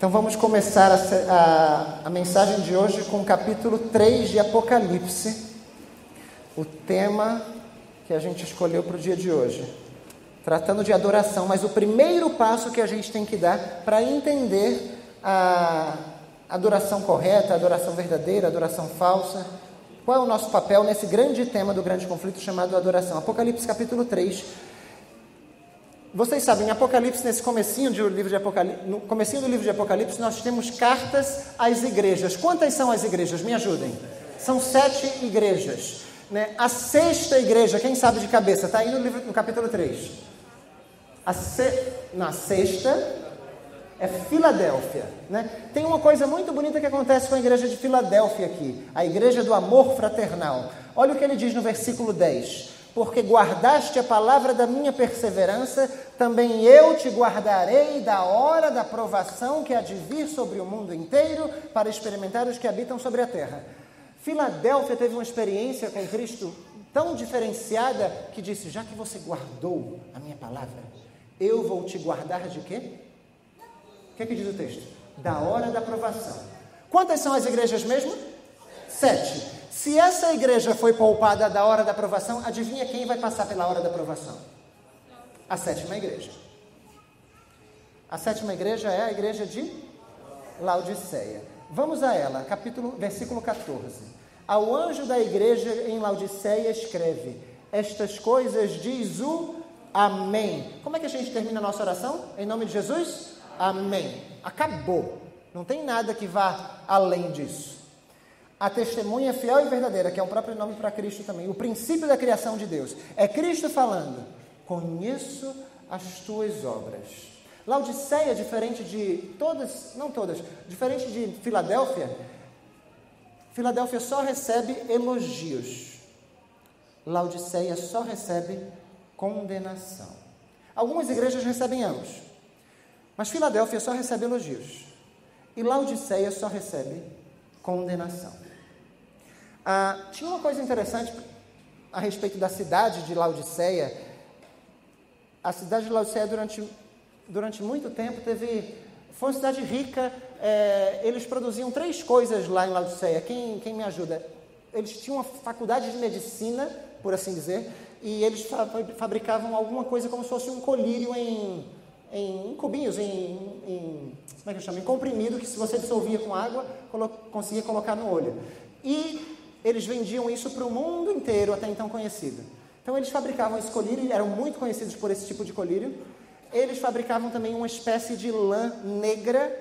Então vamos começar a mensagem de hoje com o capítulo 3 de Apocalipse, o tema que a gente escolheu para o dia de hoje, tratando de adoração, mas o primeiro passo que a gente tem que dar para entender a adoração correta, a adoração verdadeira, a adoração falsa, qual é o nosso papel nesse grande tema do grande conflito chamado adoração. Apocalipse capítulo 3. Vocês sabem, em Apocalipse, no comecinho do livro de Apocalipse, nós temos cartas às igrejas. Quantas são as igrejas? Me ajudem. São 7 igrejas. Né? A 6ª igreja, quem sabe de cabeça, está aí no capítulo 3. A 6ª é Filadélfia. Né? Tem uma coisa muito bonita que acontece com a igreja de Filadélfia aqui, a igreja do amor fraternal. Olha o que ele diz no versículo 10. Porque guardaste a palavra da minha perseverança, também eu te guardarei da hora da provação que há de vir sobre o mundo inteiro, para experimentar os que habitam sobre a terra. Filadélfia teve uma experiência com Cristo tão diferenciada, que disse, já que você guardou a minha palavra, eu vou te guardar de quê? O que é que diz o texto? Da hora da provação. Quantas são as igrejas mesmo? 7. Se essa igreja foi poupada da hora da aprovação, adivinha quem vai passar pela hora da aprovação? A 7ª igreja. A 7ª igreja é a igreja de Laodiceia. Vamos a ela, versículo 14. Ao anjo da igreja em Laodiceia escreve, estas coisas diz o Amém. Como é que a gente termina a nossa oração? Em nome de Jesus? Amém. Acabou. Não tem nada que vá além disso. A testemunha fiel e verdadeira, que é o próprio nome para Cristo também, o princípio da criação de Deus. É Cristo falando, conheço as tuas obras. Laodiceia, diferente de todas, não todas, diferente de Filadélfia, Filadélfia só recebe elogios. Laodiceia só recebe condenação. Algumas igrejas recebem ambos, mas Filadélfia só recebe elogios. E Laodiceia só recebe condenação. Tinha uma coisa interessante a respeito da cidade de Laodiceia. A cidade de Laodiceia, durante muito tempo, foi uma cidade rica. Eles produziam 3 coisas lá em Laodiceia. Quem me ajuda? Eles tinham uma faculdade de medicina, por assim dizer, e eles fabricavam alguma coisa como se fosse um colírio em cubinhos, como é que eu chamo? Em comprimido, que se você dissolvia com água, conseguia colocar no olho. E eles vendiam isso para o mundo inteiro, até então conhecido. Então eles fabricavam esse colírio, eram muito conhecidos por esse tipo de colírio. Eles fabricavam também uma espécie de lã negra.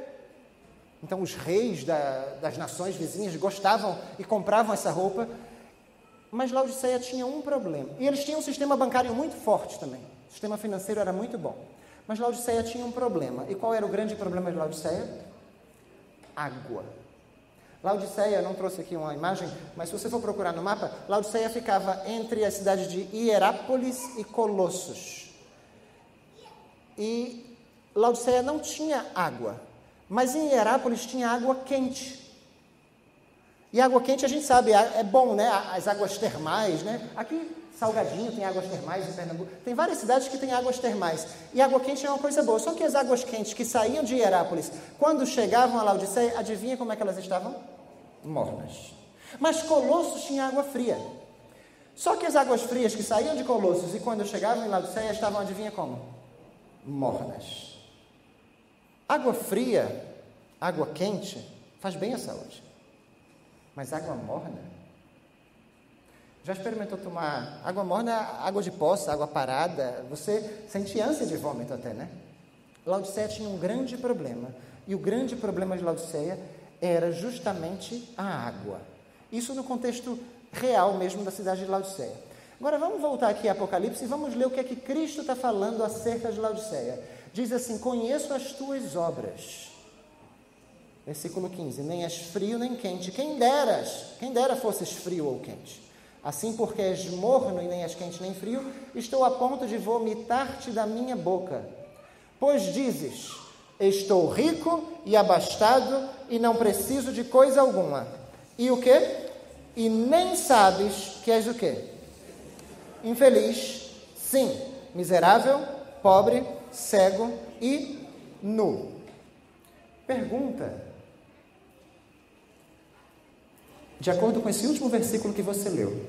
Então os reis das nações vizinhas gostavam e compravam essa roupa. Mas Laodiceia tinha um problema. E eles tinham um sistema bancário muito forte também. O sistema financeiro era muito bom. Mas Laodiceia tinha um problema. E qual era o grande problema de Laodiceia? Água. Laodiceia, não trouxe aqui uma imagem, mas se você for procurar no mapa, Laodiceia ficava entre as cidades de Hierápolis e Colossos. E Laodiceia não tinha água, mas em Hierápolis tinha água quente. E água quente a gente sabe, é bom, né? As águas termais, né? Aqui, Salgadinho tem águas termais em Pernambuco. Tem várias cidades que têm águas termais. E água quente é uma coisa boa. Só que as águas quentes que saíam de Hierápolis, quando chegavam a Laodiceia, adivinha como é que elas estavam? Mornas. Mas Colossos tinha água fria. Só que as águas frias que saíam de Colossos e quando chegavam em Laodiceia estavam, adivinha como? Mornas. Água fria, água quente, faz bem à saúde. Mas água morna? Já experimentou tomar água morna, água de poça, água parada? Você sente ânsia de vômito até, né? Laodiceia tinha um grande problema. E o grande problema de Laodiceia era justamente a água. Isso no contexto real mesmo da cidade de Laodiceia. Agora vamos voltar aqui a Apocalipse e vamos ler o que é que Cristo está falando acerca de Laodiceia. Diz assim, conheço as tuas obras. Versículo 15, nem és frio nem quente. Quem dera fosses frio ou quente. Assim, porque és morno e nem és quente nem frio, estou a ponto de vomitar-te da minha boca. Pois dizes, estou rico e abastado e não preciso de coisa alguma. E o quê? E nem sabes que és o quê? Infeliz, sim, miserável, pobre, cego e nu. Pergunta. De acordo com esse último versículo que você leu,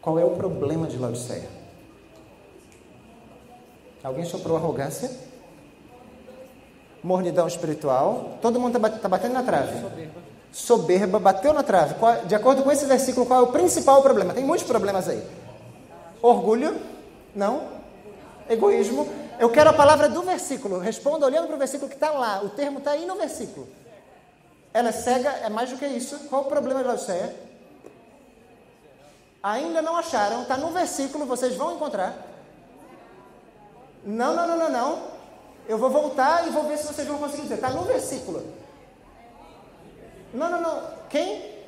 qual é o problema de Laodiceia? Alguém soprou arrogância? Mornidão espiritual? Todo mundo está batendo na trave? Soberba, bateu na trave. De acordo com esse versículo, qual é o principal problema? Tem muitos problemas aí. Orgulho? Não. Egoísmo? Eu quero a palavra do versículo. Responda olhando para o versículo que está lá. O termo está aí no versículo. Ela é cega, é mais do que isso. Qual o problema de Laodiceia? Ainda não acharam, está no versículo, vocês vão encontrar. Não. Eu vou voltar e vou ver se vocês vão conseguir dizer. Está no versículo. Não. Quem?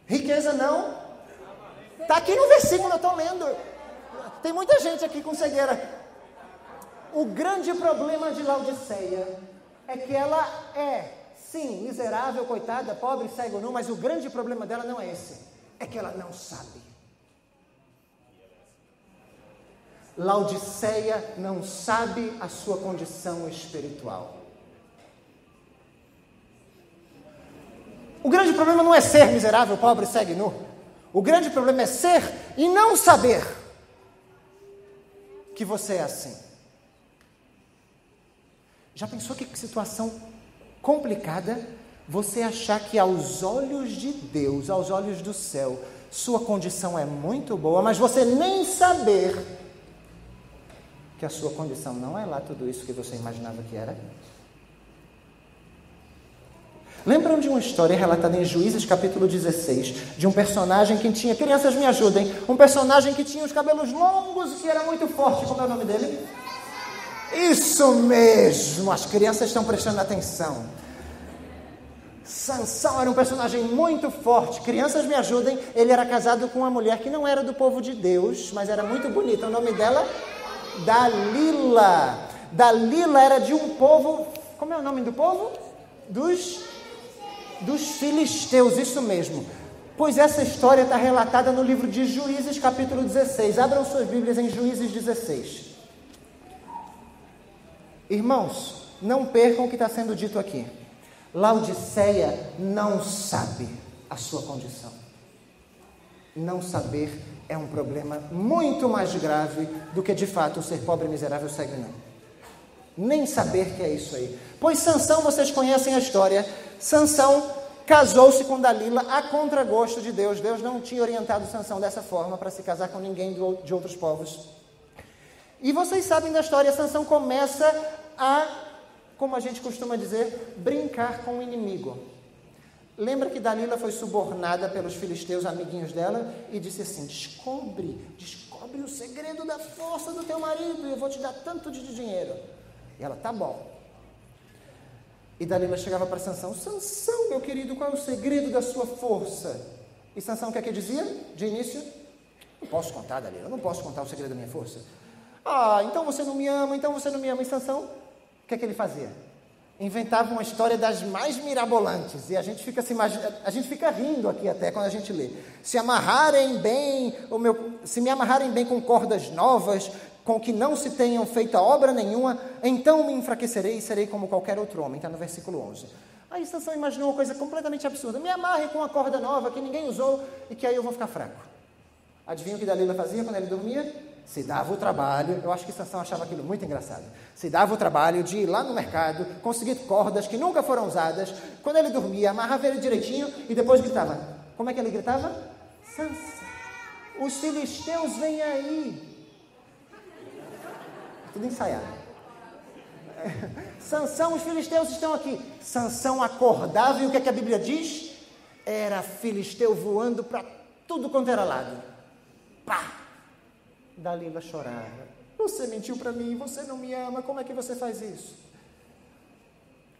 Riqueza não. Está aqui no versículo, eu estou lendo. Tem muita gente aqui com cegueira. O grande problema de Laodiceia é que ela é, sim, miserável, coitada, pobre, cego, nu, mas o grande problema dela não é esse. É que ela não sabe. Laodiceia não sabe a sua condição espiritual. O grande problema não é ser miserável, pobre, cego e nu. O grande problema é ser e não saber que você é assim. Já pensou que situação complicada você achar que aos olhos de Deus, aos olhos do céu, sua condição é muito boa, mas você nem saber que a sua condição não é lá tudo isso que você imaginava que era? Lembram de uma história relatada em Juízes capítulo 16, de um personagem que tinha, crianças me ajudem, um personagem que tinha os cabelos longos e que era muito forte, como é o nome dele? Isso mesmo, as crianças estão prestando atenção. Sansão era um personagem muito forte, crianças me ajudem, ele era casado com uma mulher que não era do povo de Deus, mas era muito bonita, o nome dela? Dalila. Dalila era de um povo, como é o nome do povo? Dos filisteus, isso mesmo. Pois essa história está relatada no livro de Juízes, capítulo 16. Abram suas Bíblias em Juízes 16. Irmãos, não percam o que está sendo dito aqui. Laodiceia não sabe a sua condição. Não saber é um problema muito mais grave do que, de fato, ser pobre, miserável, cego e não. Nem saber que é isso aí. Pois Sansão, vocês conhecem a história. Sansão casou-se com Dalila a contragosto de Deus. Deus não tinha orientado Sansão dessa forma para se casar com ninguém de outros povos. E vocês sabem da história, Sansão começa a, como a gente costuma dizer, brincar com o inimigo. Lembra que Dalila foi subornada pelos filisteus, amiguinhos dela, e disse assim: descobre o segredo da força do teu marido e eu vou te dar tanto de dinheiro. E ela, tá bom. E Dalila chegava para Sansão: Sansão, meu querido, qual é o segredo da sua força? E Sansão, o que é que dizia de início? Não posso contar, Dalila, eu não posso contar o segredo da minha força. Então você não me ama, E Sansão, o que é que ele fazia? Inventava uma história das mais mirabolantes, e a gente fica rindo aqui até quando a gente lê. Se me amarrarem bem com cordas novas, com que não se tenham feito obra nenhuma, então me enfraquecerei e serei como qualquer outro homem. Está no versículo 11. Aí Sansão imaginou uma coisa completamente absurda: me amarre com uma corda nova que ninguém usou e que aí eu vou ficar fraco. Adivinha o que Dalila fazia quando ele dormia? Se dava o trabalho, eu acho que Sansão achava aquilo muito engraçado, se dava o trabalho de ir lá no mercado, conseguir cordas que nunca foram usadas, quando ele dormia, amarrava ele direitinho e depois gritava. Como é que ele gritava? Sansão, os filisteus vêm aí. Tudo ensaiado. Sansão, os filisteus estão aqui. Sansão acordava e o que é que a Bíblia diz? Era filisteu voando para tudo quanto era lado. Pá! Dalila chorava. Você mentiu para mim, você não me ama, como é que você faz isso?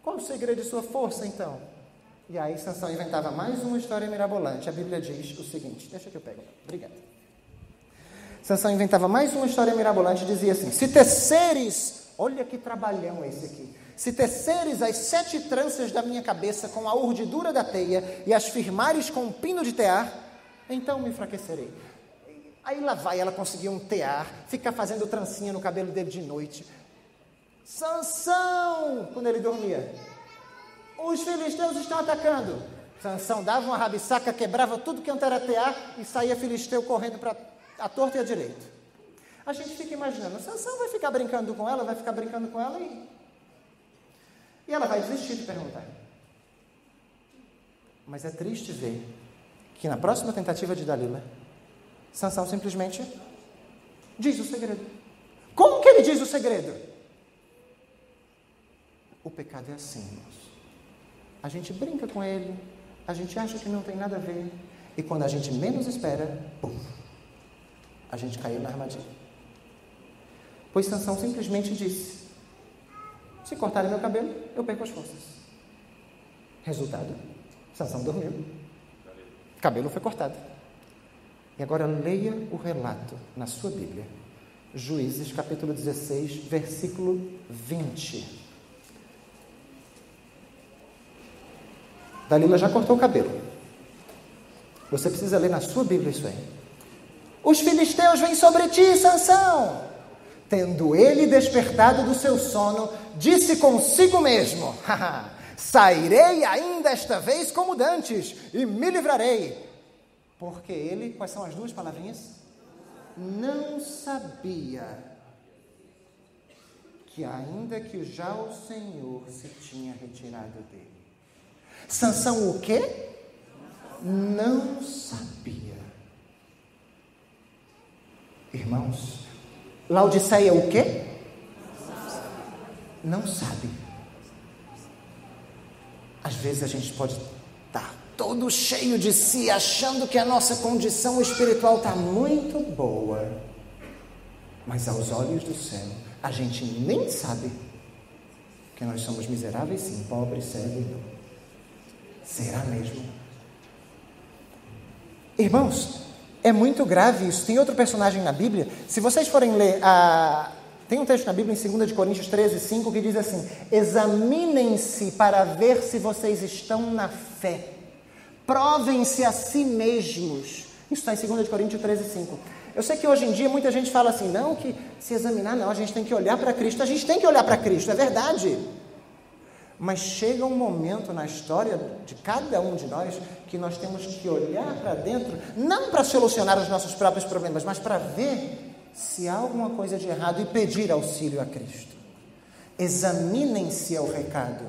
Qual o segredo de sua força, então? E aí Sansão inventava mais uma história mirabolante. A Bíblia diz o seguinte, deixa que eu pego. Obrigado. Sansão inventava mais uma história mirabolante e dizia assim: se teceres, olha que trabalhão esse aqui, se teceres as 7 tranças da minha cabeça com a urdidura da teia e as firmares com um pino de tear, então me enfraquecerei. Aí lá vai ela conseguir um tear, ficar fazendo trancinha no cabelo dele de noite. Sansão, quando ele dormia, os filisteus estão atacando. Sansão dava uma rabisaca, quebrava tudo que era tear e saía filisteu correndo para a torta e a direita. A gente fica imaginando, Sansão vai ficar brincando com ela, e ela vai desistir de perguntar. Mas é triste ver que na próxima tentativa de Dalila, Sansão simplesmente diz o segredo. Como que ele diz o segredo? O pecado é assim, irmãos. A gente brinca com ele, a gente acha que não tem nada a ver, e quando a gente menos espera, pum, a gente caiu na armadilha. Pois Sansão simplesmente disse: se cortarem meu cabelo, eu perco as forças. Resultado, Sansão dormiu. O cabelo foi cortado. E agora leia o relato na sua Bíblia. Juízes, capítulo 16, versículo 20. Dalila já cortou o cabelo. Você precisa ler na sua Bíblia isso aí. Os filisteus vêm sobre ti, Sansão. Tendo ele despertado do seu sono, disse consigo mesmo: sairei ainda esta vez como dantes, e me livrarei. Porque ele, quais são as duas palavrinhas? Não sabia que ainda que já o Senhor se tinha retirado dele. Sansão o quê? Não sabia. Irmãos, Laodiceia o quê? Não sabe. Às vezes a gente pode estar todo cheio de si, achando que a nossa condição espiritual está muito boa. Mas aos olhos do céu, a gente nem sabe que nós somos miseráveis, sim, pobres, cegos, não. Será mesmo? Irmãos, é muito grave isso. Tem outro personagem na Bíblia. Se vocês forem ler, tem um texto na Bíblia em 2 Coríntios 13, 5, que diz assim: examinem-se para ver se vocês estão na fé. Provem-se a si mesmos. Isso está em 2 Coríntios 13, 5. Eu sei que hoje em dia muita gente fala assim, não, que se examinar não, a gente tem que olhar para Cristo. A gente tem que olhar para Cristo, é verdade. Mas chega um momento na história de cada um de nós que nós temos que olhar para dentro, não para solucionar os nossos próprios problemas, mas para ver se há alguma coisa de errado e pedir auxílio a Cristo. Examinem-se é o recado.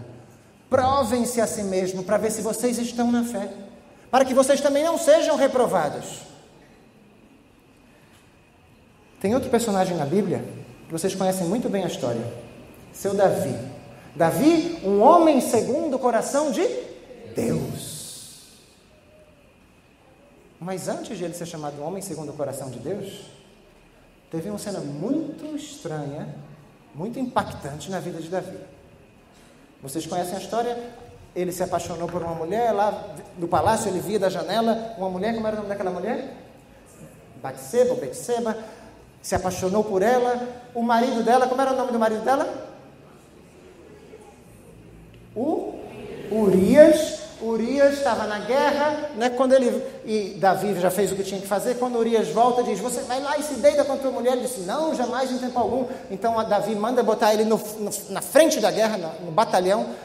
Provem-se a si mesmo para ver se vocês estão na fé, para que vocês também não sejam reprovados. Tem outro personagem na Bíblia que vocês conhecem muito bem a história, seu Davi. Davi, um homem segundo o coração de Deus. Mas antes de ele ser chamado homem segundo o coração de Deus, teve uma cena muito estranha, muito impactante na vida de Davi. Vocês conhecem a história? Ele se apaixonou por uma mulher lá do palácio, ele via da janela uma mulher, como era o nome daquela mulher? Betseba, se apaixonou por ela. O marido dela, como era o nome do marido dela? Urias estava na guerra, né? E Davi já fez o que tinha que fazer. Quando Urias volta, diz: você vai lá e se deita com a tua mulher. Ele disse: não, jamais, em tempo algum. Então Davi manda botar ele na frente da guerra, no batalhão.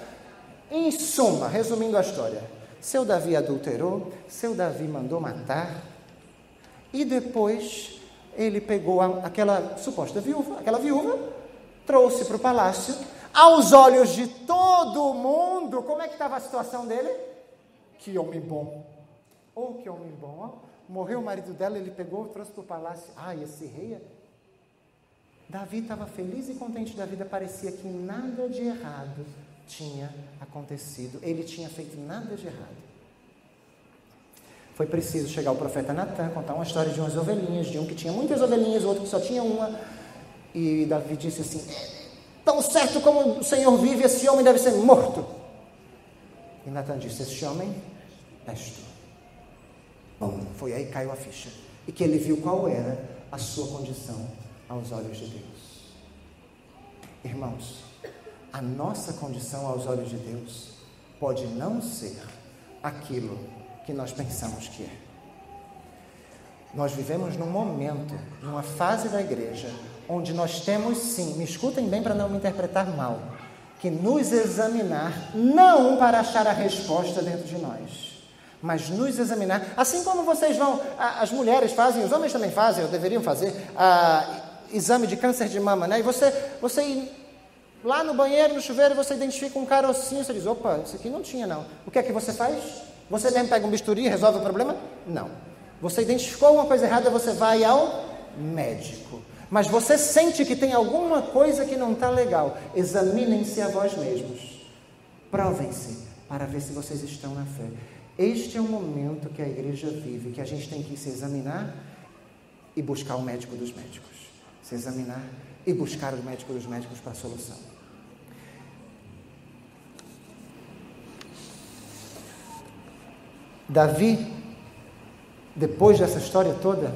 Em suma, resumindo a história, seu Davi adulterou, seu Davi mandou matar, e depois ele pegou aquela suposta viúva, trouxe para o palácio. Aos olhos de todo mundo, como é que estava a situação dele? Que homem bom. Que homem bom. Morreu o marido dela, ele pegou, trouxe para o palácio. Esse rei. Davi estava feliz e contente da vida, parecia que nada de errado tinha acontecido. Ele tinha feito nada de errado. Foi preciso chegar o profeta Natan, contar uma história de umas ovelhinhas, de um que tinha muitas ovelhinhas, o outro que só tinha uma. E Davi disse assim: tão certo como o Senhor vive, esse homem deve ser morto. E Natan disse: esse homem és tu. Bom, foi aí que caiu a ficha. E que ele viu qual era a sua condição aos olhos de Deus. Irmãos, a nossa condição aos olhos de Deus pode não ser aquilo que nós pensamos que é. Nós vivemos num momento, numa fase da igreja, onde nós temos sim, me escutem bem para não me interpretar mal, que nos examinar, não para achar a resposta dentro de nós, mas nos examinar, assim como vocês vão, as mulheres fazem, os homens também fazem, ou deveriam fazer, exame de câncer de mama, né? E você ir lá no banheiro, no chuveiro, você identifica um carocinho, você diz, opa, isso aqui não tinha não. O que é que você faz? Você mesmo pega um bisturi e resolve o problema? Não. Você identificou alguma coisa errada, você vai ao médico. Mas você sente que tem alguma coisa que não está legal. Examinem-se a vós mesmos. Provem-se para ver se vocês estão na fé. Este é o momento que a igreja vive, que a gente tem que se examinar e buscar o médico dos médicos. Se examinar e buscar o médico dos médicos para a solução. Davi, depois dessa história toda,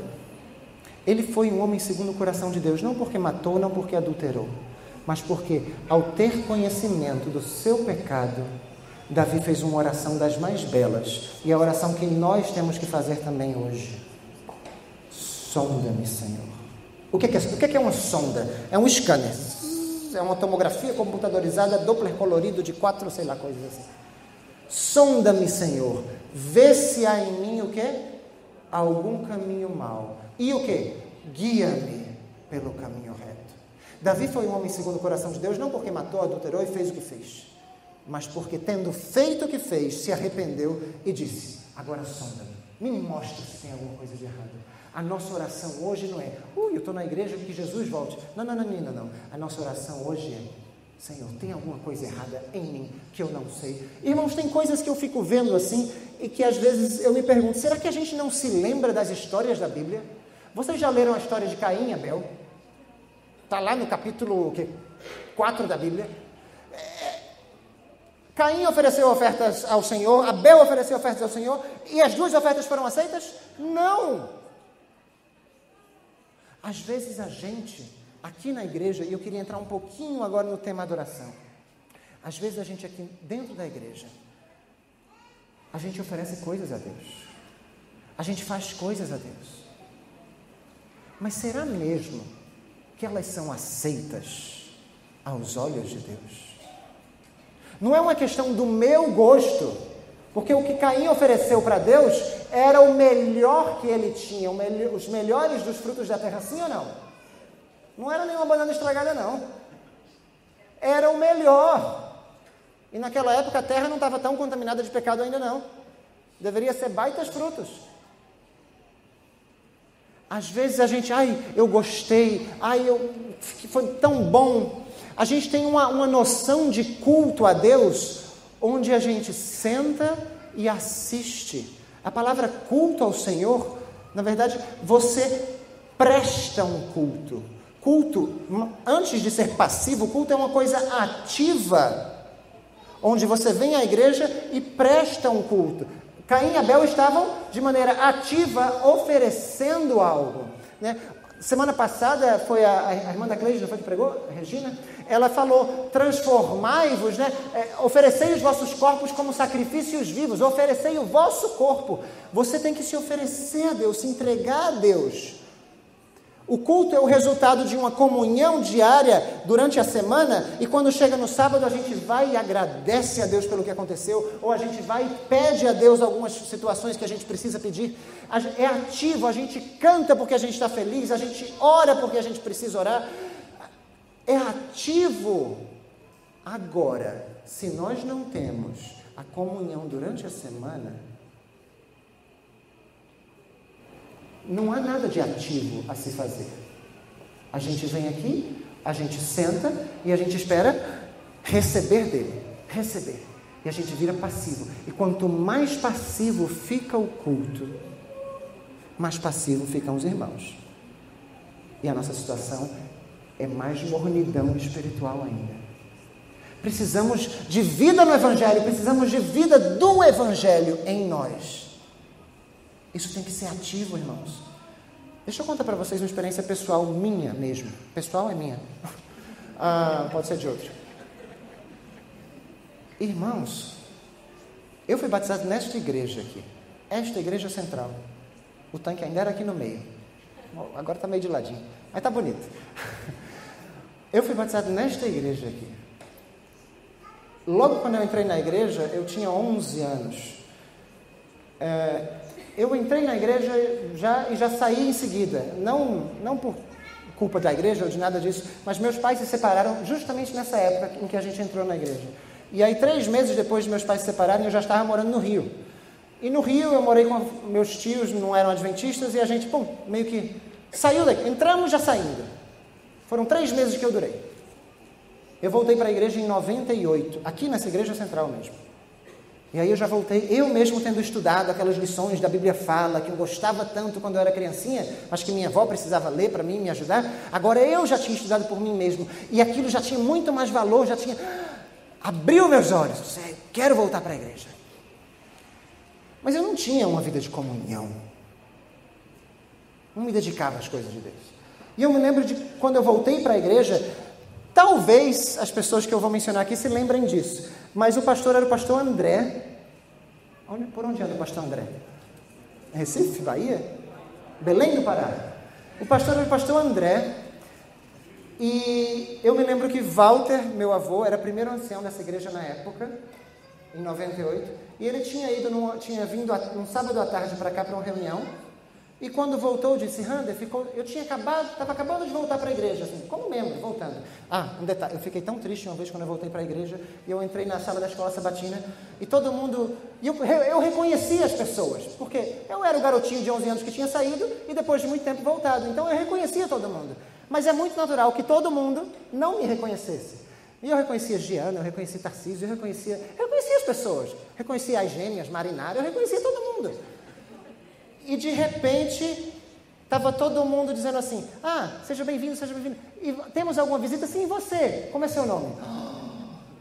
ele foi um homem segundo o coração de Deus, não porque matou, não porque adulterou, mas porque, ao ter conhecimento do seu pecado, Davi fez uma oração das mais belas, e a oração que nós temos que fazer também hoje. Sonda-me, Senhor. O que é uma sonda? É um scanner, é uma tomografia computadorizada, Doppler colorido de 4, sei lá, coisas assim. Sonda-me, Senhor, vê se há em mim o quê? Algum caminho mau. E o quê? Guia-me pelo caminho reto. Davi foi um homem segundo o coração de Deus, não porque matou, adulterou e fez o que fez, mas porque, tendo feito o que fez, se arrependeu e disse, agora sonda-me, me mostra se tem alguma coisa de errado. A nossa oração hoje não é, eu estou na igreja que Jesus volte. Não. A nossa oração hoje é, Senhor, tem alguma coisa errada em mim que eu não sei? Irmãos, tem coisas que eu fico vendo assim e que às vezes eu me pergunto, será que a gente não se lembra das histórias da Bíblia? Vocês já leram a história de Caim e Abel? Está lá no capítulo 4 da Bíblia. Caim ofereceu ofertas ao Senhor, Abel ofereceu ofertas ao Senhor, e as duas ofertas foram aceitas? Não! Às vezes a gente, aqui na igreja, e eu queria entrar um pouquinho agora no tema adoração, às vezes a gente aqui dentro da igreja, a gente oferece coisas a Deus, a gente faz coisas a Deus, mas será mesmo que elas são aceitas aos olhos de Deus? Não é uma questão do meu gosto, porque o que Caim ofereceu para Deus era o melhor que ele tinha, os melhores dos frutos da terra, sim ou não? Não era nenhuma banana estragada, não. Era o melhor. E naquela época a terra não estava tão contaminada de pecado ainda não. Deveria ser baitas frutos. Às vezes a gente, eu gostei, foi tão bom. A gente tem uma noção de culto a Deus, onde a gente senta e assiste. A palavra culto ao Senhor, na verdade, você presta um culto. Culto, antes de ser passivo, culto é uma coisa ativa, onde você vem à igreja e presta um culto. Caim e Abel estavam, de maneira ativa, oferecendo algo, né? Semana passada foi a irmã da Cleide, não foi que pregou? A Regina? Ela falou, transformai-vos, né? Oferecei os vossos corpos como sacrifícios vivos, oferecei o vosso corpo. Você tem que se oferecer a Deus, se entregar a Deus. O culto é o resultado de uma comunhão diária durante a semana, e quando chega no sábado a gente vai e agradece a Deus pelo que aconteceu, ou a gente vai e pede a Deus algumas situações que a gente precisa pedir. É ativo, a gente canta porque a gente está feliz, a gente ora porque a gente precisa orar. É ativo. Agora, se nós não temos a comunhão durante a semana, não há nada de ativo a se fazer. A gente vem aqui, a gente senta e a gente espera receber dele. Receber. E a gente vira passivo. E quanto mais passivo fica o culto, mais passivo ficam os irmãos. E a nossa situação é mais mornidão espiritual ainda. Precisamos de vida no Evangelho, precisamos de vida do Evangelho em nós. Isso tem que ser ativo, irmãos. Deixa eu contar para vocês uma experiência pessoal minha mesmo. Pessoal é minha. Pode ser de outro. Irmãos, eu fui batizado nesta igreja aqui. Esta igreja central. O tanque ainda era aqui no meio. Agora está meio de ladinho. Mas está bonito. Eu fui batizado nesta igreja aqui. Logo quando eu entrei na igreja, eu tinha 11 anos. Eu entrei na igreja e já saí em seguida. Não por culpa da igreja ou de nada disso, mas meus pais se separaram justamente nessa época em que a gente entrou na igreja. E aí 3 meses depois de meus pais se separarem, eu já estava morando no Rio. E no Rio eu morei com meus tios, não eram adventistas, e a gente, meio que saiu daqui. Entramos já saindo. Foram 3 meses que eu durei. Eu voltei para a igreja em 98, aqui nessa igreja central mesmo. E aí eu já voltei, eu mesmo tendo estudado aquelas lições da Bíblia Fala, que eu gostava tanto quando eu era criancinha, mas que minha avó precisava ler para mim, me ajudar. Agora eu já tinha estudado por mim mesmo, e aquilo já tinha muito mais valor, já tinha... Abriu meus olhos, quero voltar para a igreja. Mas eu não tinha uma vida de comunhão. Não me dedicava às coisas de Deus. E eu me lembro de quando eu voltei para a igreja, talvez as pessoas que eu vou mencionar aqui se lembrem disso, mas o pastor era o pastor André. Por onde anda o pastor André? Recife, Bahia? Belém do Pará. O pastor era o pastor André, e eu me lembro que Walter, meu avô, era o primeiro ancião dessa igreja na época, em 98, e ele tinha vindo um sábado à tarde para cá para uma reunião, e quando voltou disse, Rander, eu estava acabando de voltar para a igreja, assim, como membro, voltando. Um detalhe, eu fiquei tão triste uma vez quando eu voltei para a igreja, e eu entrei na sala da escola sabatina, e todo mundo, eu reconhecia as pessoas, porque eu era o garotinho de 11 anos que tinha saído, e depois de muito tempo voltado, então eu reconhecia todo mundo. Mas é muito natural que todo mundo não me reconhecesse. E eu reconhecia Giana, eu reconhecia Tarcísio, eu reconhecia as pessoas, reconhecia as gêmeas, Marinara, eu reconhecia todo mundo. E de repente, estava todo mundo dizendo assim, seja bem-vindo, seja bem-vindo. E temos alguma visita? Sim, você. Como é seu nome?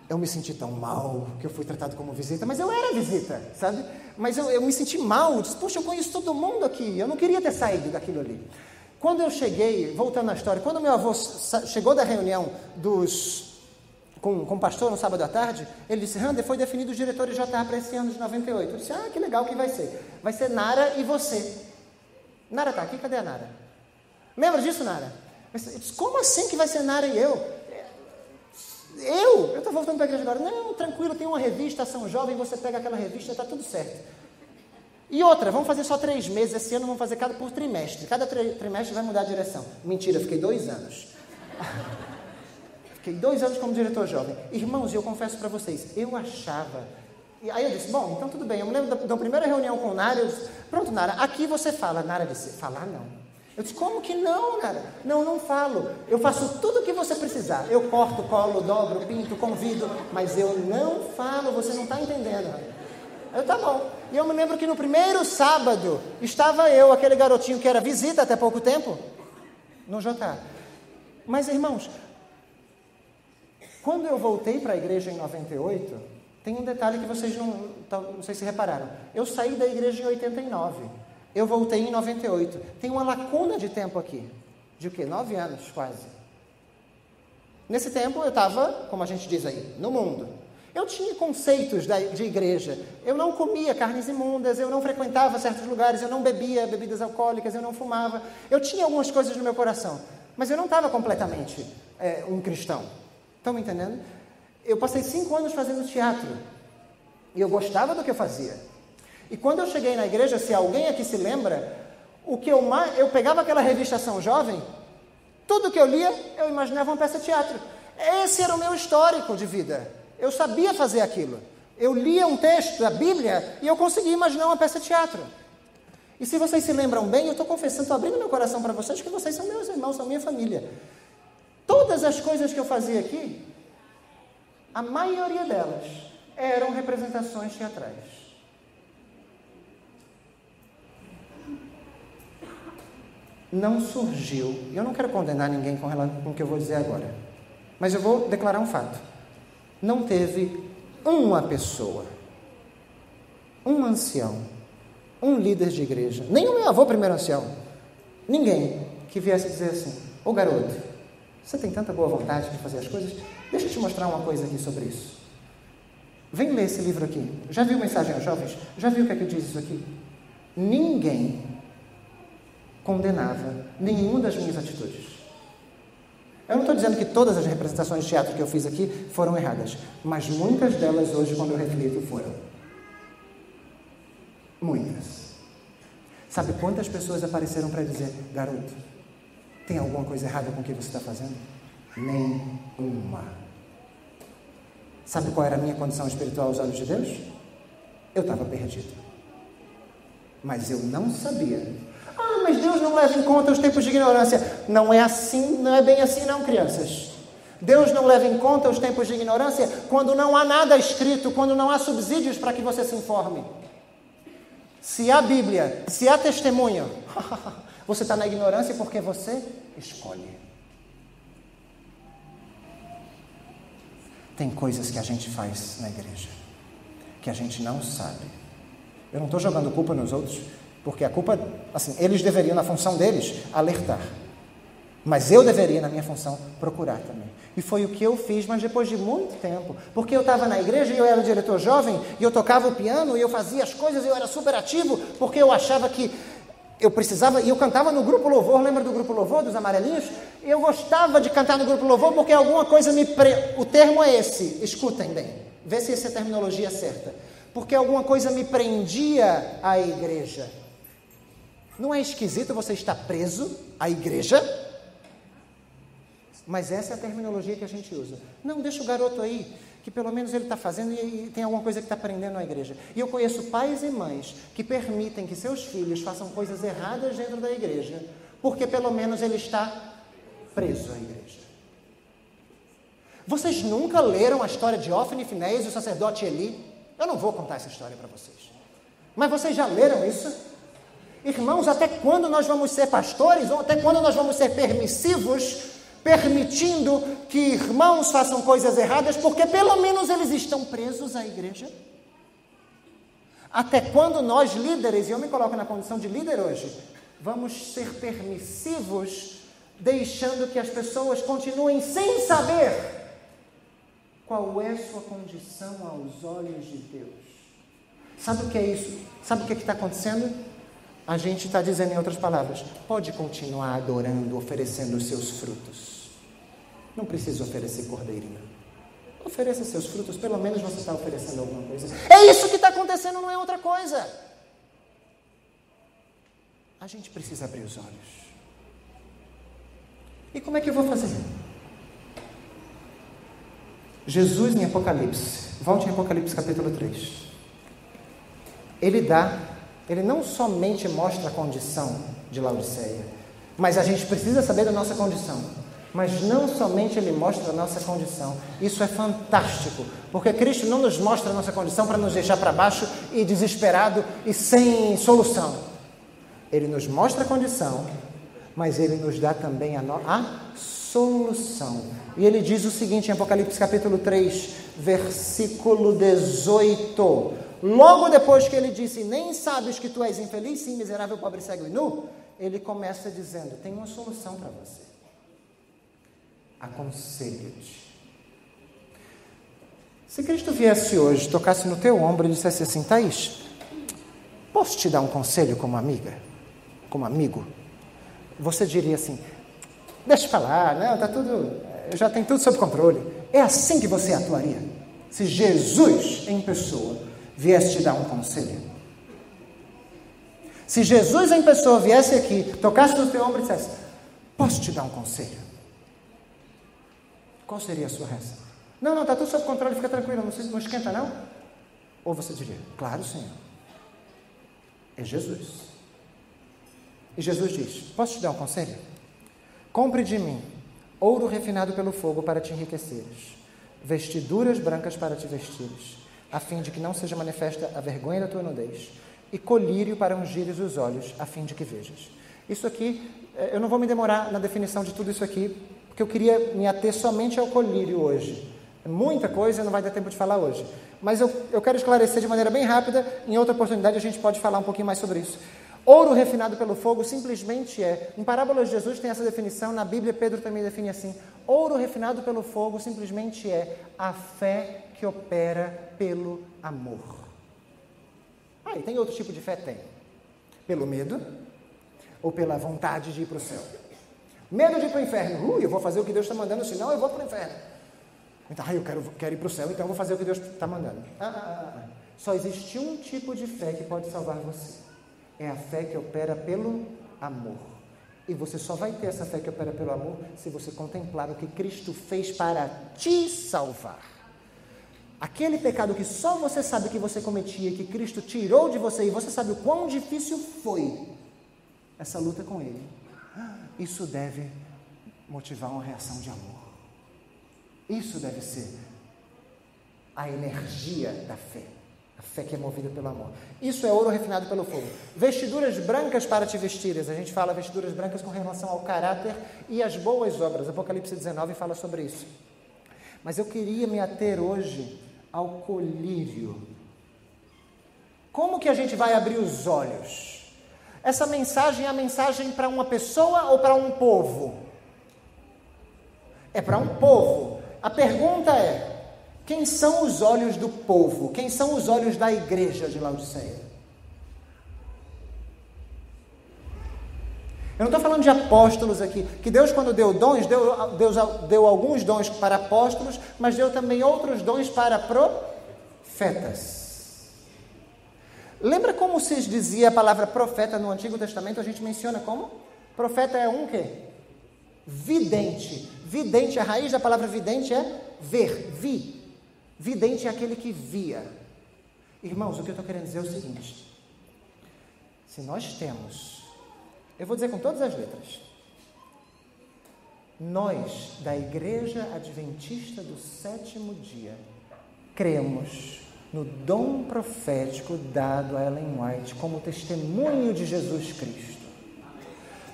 Eu me senti tão mal que eu fui tratado como visita, mas eu era visita, sabe? Mas eu me senti mal, disse, puxa, eu conheço todo mundo aqui, eu não queria ter saído daquilo ali. Quando eu cheguei, voltando à história, quando meu avô chegou da reunião com o pastor no sábado à tarde, ele disse, Rander, foi definido o diretor de JA para esse ano de 98. Eu disse, que legal, que vai ser? Vai ser Nara e você. Nara está aqui, cadê a Nara? Lembra disso, Nara? Eu disse, como assim que vai ser Nara e eu? Eu estou voltando para a igreja agora. Não, tranquilo, tem uma revista, Ação Jovem, você pega aquela revista, está tudo certo. E outra, vamos fazer só 3 meses, esse ano vamos fazer por trimestre. Cada trimestre vai mudar a direção. Mentira, eu fiquei 2 anos. Fiquei 2 anos como diretor jovem. Irmãos, eu confesso para vocês, eu achava... E aí eu disse, bom, então tudo bem. Eu me lembro da primeira reunião com Nara, eu disse, pronto, Nara, aqui você fala. Nara disse, falar não. Eu disse, como que não, Nara? Não falo. Eu faço tudo o que você precisar. Eu corto, colo, dobro, pinto, convido, mas eu não falo, você não está entendendo. Eu, tá bom. E eu me lembro que no primeiro sábado, estava eu, aquele garotinho que era visita até pouco tempo, no JA. Mas, irmãos, quando eu voltei para a igreja em 98, tem um detalhe que vocês não sei se repararam. Eu saí da igreja em 89. Eu voltei em 98. Tem uma lacuna de tempo aqui. De o quê? 9 anos, quase. Nesse tempo, eu estava, como a gente diz aí, no mundo. Eu tinha conceitos de igreja. Eu não comia carnes imundas, eu não frequentava certos lugares, eu não bebia bebidas alcoólicas, eu não fumava. Eu tinha algumas coisas no meu coração, mas eu não estava completamente um cristão. Estão me entendendo? Eu passei 5 anos fazendo teatro e eu gostava do que eu fazia. E quando eu cheguei na igreja, se alguém aqui se lembra, eu pegava aquela revista Ação Jovem, tudo que eu lia, eu imaginava uma peça de teatro. Esse era o meu histórico de vida. Eu sabia fazer aquilo. Eu lia um texto da Bíblia e eu conseguia imaginar uma peça de teatro. E se vocês se lembram bem, eu estou confessando, estou abrindo meu coração para vocês, que vocês são meus irmãos, são minha família. Todas as coisas que eu fazia aqui, a maioria delas eram representações teatrais. Não surgiu, e eu não quero condenar ninguém com relação com o que eu vou dizer agora, mas eu vou declarar um fato. Não teve uma pessoa, um ancião, um líder de igreja, nem o meu avô primeiro ancião, ninguém que viesse dizer assim, ô garoto, você tem tanta boa vontade de fazer as coisas, deixa eu te mostrar uma coisa aqui sobre isso. Vem ler esse livro aqui. Já viu Mensagem aos Jovens? Já viu o que é que diz isso aqui? Ninguém condenava nenhuma das minhas atitudes. Eu não estou dizendo que todas as representações de teatro que eu fiz aqui foram erradas, mas muitas delas hoje, quando eu reflito, foram. Muitas. Sabe quantas pessoas apareceram para dizer: garoto, tem alguma coisa errada com o que você está fazendo? Nenhuma. Sabe qual era a minha condição espiritual aos olhos de Deus? Eu estava perdido. Mas eu não sabia. Mas Deus não leva em conta os tempos de ignorância. Não é assim, não é bem assim não, crianças. Deus não leva em conta os tempos de ignorância quando não há nada escrito, quando não há subsídios para que você se informe. Se há Bíblia, se há testemunho, você está na ignorância porque você escolhe. Tem coisas que a gente faz na igreja que a gente não sabe. Eu não estou jogando culpa nos outros, porque a culpa, assim, eles deveriam, na função deles, alertar. Mas eu deveria, na minha função, procurar também. E foi o que eu fiz, mas depois de muito tempo. Porque eu estava na igreja e eu era diretor jovem, e eu tocava o piano, e eu fazia as coisas, e eu era super ativo, porque eu achava que eu precisava, e eu cantava no grupo louvor, lembra do grupo louvor, dos amarelinhos? Eu gostava de cantar no grupo louvor, porque alguma coisa o termo é esse, escutem bem, vê se essa é a terminologia certa. Porque alguma coisa me prendia à igreja. Não é esquisito você estar preso à igreja? Mas essa é a terminologia que a gente usa. Não, deixa o garoto aí, que pelo menos ele está fazendo e tem alguma coisa que está prendendo a igreja. E eu conheço pais e mães que permitem que seus filhos façam coisas erradas dentro da igreja, porque pelo menos ele está preso à igreja. Vocês nunca leram a história de Ófine e Finéias e o sacerdote Eli? Eu não vou contar essa história para vocês. Mas vocês já leram isso? Irmãos, até quando nós vamos ser pastores, ou até quando nós vamos ser permissivos, permitindo que irmãos façam coisas erradas, porque pelo menos eles estão presos à igreja? Até quando nós líderes, e eu me coloco na condição de líder hoje, vamos ser permissivos, deixando que as pessoas continuem sem saber qual é sua condição aos olhos de Deus? Sabe o que é isso? Sabe o que está acontecendo? A gente está dizendo, em outras palavras, pode continuar adorando, oferecendo os seus frutos. Não precisa oferecer cordeirinho. Ofereça seus frutos, pelo menos você está oferecendo alguma coisa. É isso que está acontecendo, não é outra coisa. A gente precisa abrir os olhos. E como é que eu vou fazer? Jesus em Apocalipse, volte em Apocalipse capítulo 3. Ele não somente mostra a condição de Laodiceia, mas a gente precisa saber da nossa condição. Mas não somente ele mostra a nossa condição. Isso é fantástico, porque Cristo não nos mostra a nossa condição para nos deixar para baixo e desesperado e sem solução. Ele nos mostra a condição, mas ele nos dá também a solução. E ele diz o seguinte em Apocalipse capítulo 3, versículo 18. Logo depois que ele disse, nem sabes que tu és infeliz, sim, miserável, pobre, cego e nu, ele começa dizendo, tem uma solução para você. Aconselho-te. Se Cristo viesse hoje, tocasse no teu ombro e dissesse assim, Thaís, posso te dar um conselho como amiga? Como amigo? Você diria assim, deixa eu falar, não, está tudo, já tem tudo sob controle. É assim que você atuaria? Se Jesus em pessoa viesse te dar um conselho? Se Jesus em pessoa viesse aqui, tocasse no teu ombro e dissesse, posso te dar um conselho? Qual seria a sua reação? Não, está tudo sob controle, fica tranquilo, não esquenta não? Ou você diria, claro, Senhor, é Jesus. E Jesus diz, posso te dar um conselho? Compre de mim ouro refinado pelo fogo para te enriqueceres, vestiduras brancas para te vestires, a fim de que não seja manifesta a vergonha da tua nudez, e colírio para ungires os olhos, a fim de que vejas. Isso aqui, eu não vou me demorar na definição de tudo isso aqui, porque eu queria me ater somente ao colírio hoje. Muita coisa não vai dar tempo de falar hoje. Mas eu quero esclarecer de maneira bem rápida, em outra oportunidade a gente pode falar um pouquinho mais sobre isso. Ouro refinado pelo fogo simplesmente em parábolas de Jesus tem essa definição, na Bíblia Pedro também define assim, ouro refinado pelo fogo simplesmente é a fé que opera pelo amor. E tem outro tipo de fé? Tem. Pelo medo, ou pela vontade de ir para o céu. Medo de ir para o inferno. Eu vou fazer o que Deus está mandando, senão eu vou para o inferno. Então, eu quero ir para o céu, então eu vou fazer o que Deus está mandando. Só existe um tipo de fé que pode salvar você. É a fé que opera pelo amor. E você só vai ter essa fé que opera pelo amor se você contemplar o que Cristo fez para te salvar. Aquele pecado que só você sabe que você cometia, que Cristo tirou de você, e você sabe o quão difícil foi essa luta com Ele. Isso deve motivar uma reação de amor. Isso deve ser a energia da fé. A fé que é movida pelo amor. Isso é ouro refinado pelo fogo. Vestiduras brancas para te vestires. A gente fala vestiduras brancas com relação ao caráter e às boas obras. Apocalipse 19 fala sobre isso. Mas eu queria me ater hoje ao colírio. Como que a gente vai abrir os olhos? Essa mensagem é a mensagem para uma pessoa ou para um povo? É para um povo. A pergunta é: quem são os olhos do povo? Quem são os olhos da igreja de Laodiceia? Eu não estou falando de apóstolos aqui, que Deus, quando deu dons, Deus deu alguns dons para apóstolos, mas deu também outros dons para profetas. Lembra como se dizia a palavra profeta no Antigo Testamento? A gente menciona como? Profeta é um quê? Vidente. Vidente, a raiz da palavra vidente é ver, Vidente é aquele que via. Irmãos, o que eu estou querendo dizer é o seguinte: se nós temos, eu vou dizer com todas as letras, nós da Igreja Adventista do Sétimo Dia cremos no dom profético dado a Ellen White como testemunho de Jesus Cristo.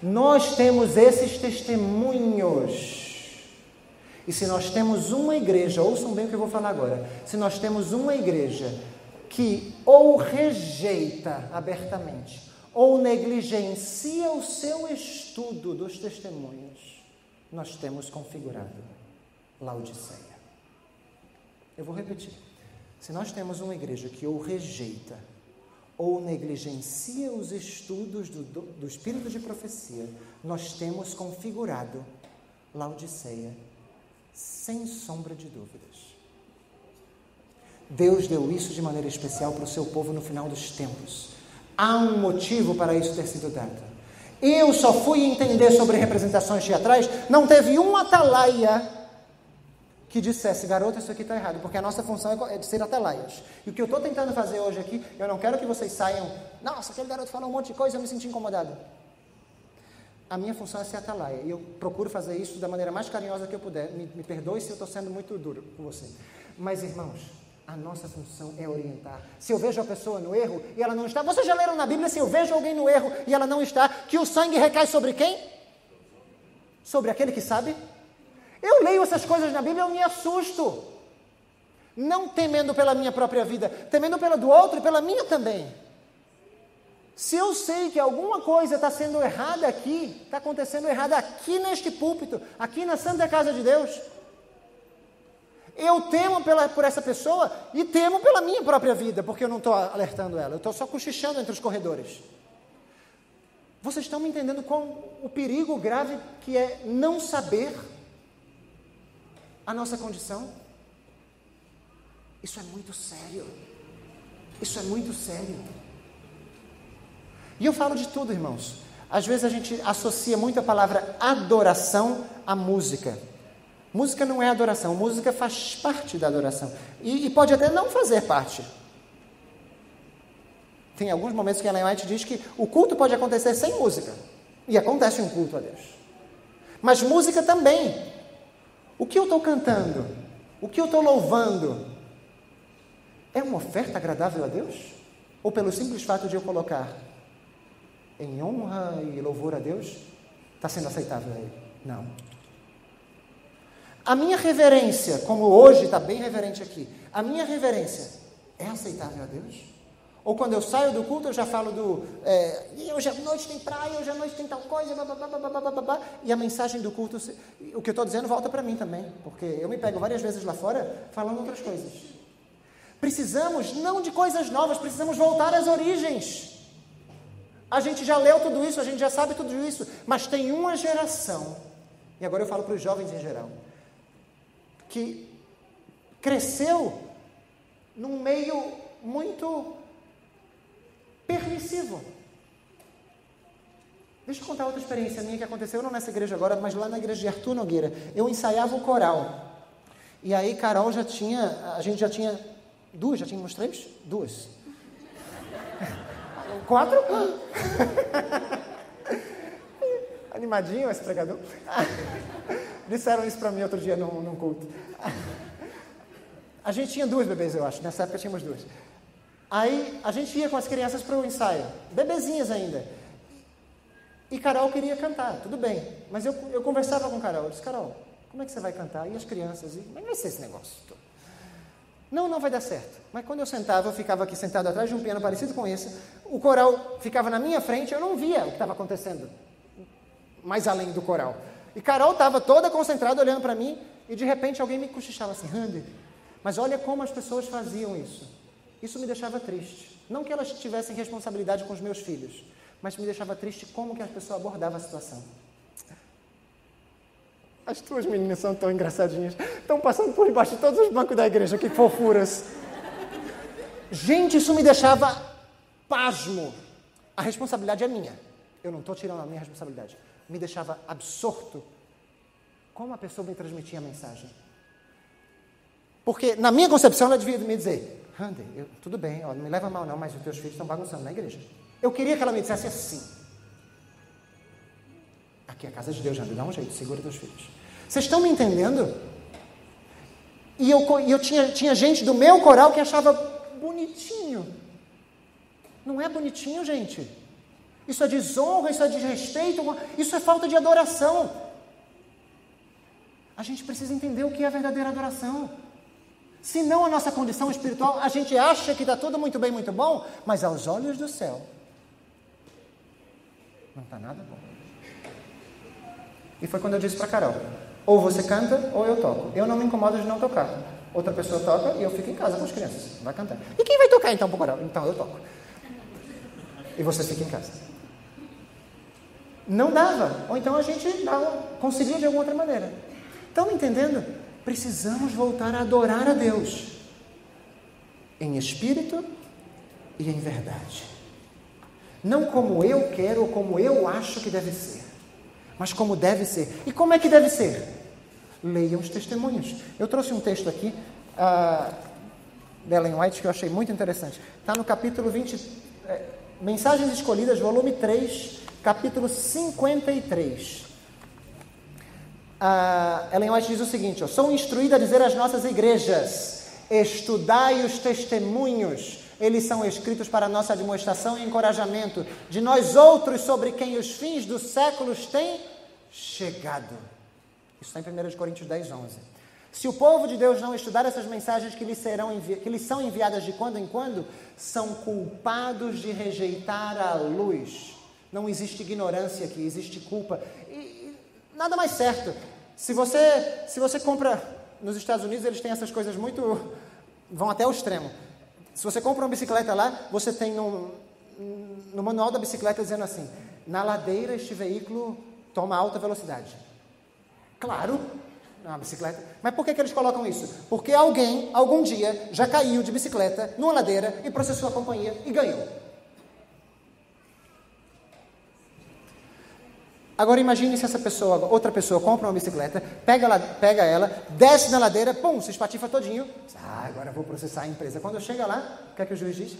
Nós temos esses testemunhos. E se nós temos uma igreja, ouçam bem o que eu vou falar agora, se nós temos uma igreja que ou rejeita abertamente, ou negligencia o seu estudo dos testemunhos, nós temos configurado Laodiceia. Eu vou repetir. Se nós temos uma igreja que ou rejeita, ou negligencia os estudos do espírito de profecia, nós temos configurado Laodiceia. Sem sombra de dúvidas. Deus deu isso de maneira especial para o seu povo no final dos tempos. Há um motivo para isso ter sido dado. Eu só fui entender sobre representações teatrais, não teve um atalaia que dissesse: garoto, isso aqui está errado, porque a nossa função é de ser atalaias. E o que eu estou tentando fazer hoje aqui, eu não quero que vocês saiam: nossa, aquele garoto falou um monte de coisa, eu me senti incomodado. A minha função é ser atalaia, e eu procuro fazer isso da maneira mais carinhosa que eu puder. Me perdoe se eu estou sendo muito duro com você. Mas, irmãos, a nossa função é orientar. Se eu vejo a pessoa no erro e ela não está... Vocês já leram na Bíblia, se eu vejo alguém no erro e ela não está, que o sangue recai sobre quem? Sobre aquele que sabe? Eu leio essas coisas na Bíblia e eu me assusto. Não temendo pela minha própria vida, temendo pela do outro e pela minha também. Se eu sei que alguma coisa está sendo errada aqui, está acontecendo errada aqui neste púlpito, aqui na Santa Casa de Deus, eu temo por essa pessoa e temo pela minha própria vida, porque eu não estou alertando ela, eu estou só cochichando entre os corredores. Vocês estão me entendendo com o perigo grave que é não saber a nossa condição? Isso é muito sério. Isso é muito sério. E eu falo de tudo, irmãos. Às vezes a gente associa muito a palavra adoração à música. Música não é adoração, música faz parte da adoração. E pode até não fazer parte. Tem alguns momentos que Ellen White diz que o culto pode acontecer sem música. E acontece um culto a Deus. Mas música também. O que eu estou cantando? O que eu estou louvando? É uma oferta agradável a Deus? Ou pelo simples fato de eu colocar em honra e louvor a Deus, está sendo aceitável a Ele? Não. A minha reverência, como hoje está bem reverente aqui, a minha reverência é aceitável a Deus? Ou quando eu saio do culto eu já falo hoje à noite tem praia, hoje à noite tem tal coisa, e a mensagem do culto, o que eu estou dizendo volta para mim também, porque eu me pego várias vezes lá fora falando outras coisas. Precisamos não de coisas novas, precisamos voltar às origens. A gente já leu tudo isso, a gente já sabe tudo isso, mas tem uma geração, e agora eu falo para os jovens em geral, que cresceu num meio muito permissivo. Deixa eu contar outra experiência minha que aconteceu, não nessa igreja agora, mas lá na igreja de Arthur Nogueira. Eu ensaiava o coral. E aí Carol a gente já tinha duas, já tínhamos três? Duas. 4? Animadinho esse pregador. Disseram isso para mim outro dia num culto. A gente tinha 2 bebês, eu acho. Nessa época tínhamos 2. Aí a gente ia com as crianças para o ensaio. Bebezinhas ainda. E Carol queria cantar, tudo bem. Mas eu conversava com Carol. Eu disse, Carol, como é que você vai cantar? E as crianças? Como é que vai ser esse negócio? Não vai dar certo. Mas quando eu sentava, eu ficava aqui sentado atrás de um piano parecido com esse, o coral ficava na minha frente, eu não via o que estava acontecendo, mais além do coral. E Carol estava toda concentrada olhando para mim, e de repente alguém me cochichava assim, Randy, mas olha como as pessoas faziam isso. Isso me deixava triste. Não que elas tivessem responsabilidade com os meus filhos, mas me deixava triste como que as pessoas abordavam a situação. As tuas meninas são tão engraçadinhas. Estão passando por debaixo de todos os bancos da igreja. Que fofuras. Gente, isso me deixava pasmo. A responsabilidade é minha. Eu não estou tirando a minha responsabilidade. Me deixava absorto. Como a pessoa me transmitia a mensagem. Porque, na minha concepção, ela devia me dizer, Randy, tudo bem, não me leva mal não, mas os teus filhos estão bagunçando na igreja. Eu queria que ela me dissesse assim. Aqui é a casa de Deus, Randy, dá um jeito, segura teus filhos. Vocês estão me entendendo? E eu tinha gente do meu coral que achava bonitinho. Não é bonitinho, gente. Isso é desonra, isso é desrespeito, isso é falta de adoração. A gente precisa entender o que é a verdadeira adoração. Se não a nossa condição espiritual, a gente acha que está tudo muito bem, muito bom, mas aos olhos do céu, não está nada bom. E foi quando eu disse para Carol, ou você canta, ou eu toco. Eu não me incomodo de não tocar. Outra pessoa toca e eu fico em casa com as crianças. Vai cantar. E quem vai tocar então para o coral? Então eu toco. E você fica em casa. Não dava. Ou então a gente conseguia de alguma outra maneira. Estão me entendendo? Precisamos voltar a adorar a Deus. Em espírito e em verdade. Não como eu quero ou como eu acho que deve ser. Mas como deve ser. E como é que deve ser? Leiam os testemunhos. Eu trouxe um texto aqui, de Ellen White, que eu achei muito interessante. Está no capítulo 20, Mensagens Escolhidas, volume 3, capítulo 53. Ellen White diz o seguinte, sou instruída a dizer às nossas igrejas, estudai os testemunhos, eles são escritos para nossa admoestação e encorajamento, de nós outros sobre quem os fins dos séculos têm chegado. Isso está em 1 Coríntios 10, 11. Se o povo de Deus não estudar essas mensagens que lhes são enviadas de quando em quando, são culpados de rejeitar a luz. Não existe ignorância aqui, existe culpa. E nada mais certo. Se você compra, nos Estados Unidos eles têm essas coisas muito, vão até o extremo. Se você compra uma bicicleta lá, você tem no manual da bicicleta dizendo assim, na ladeira este veículo toma alta velocidade. Claro, na bicicleta. Mas por que eles colocam isso? Porque alguém, algum dia, já caiu de bicicleta numa ladeira e processou a companhia e ganhou. Agora imagine se essa pessoa, outra pessoa, compra uma bicicleta, pega ela, desce na ladeira, pum, se espatifa todinho. Agora eu vou processar a empresa. Quando chega lá, o que é que o juiz diz?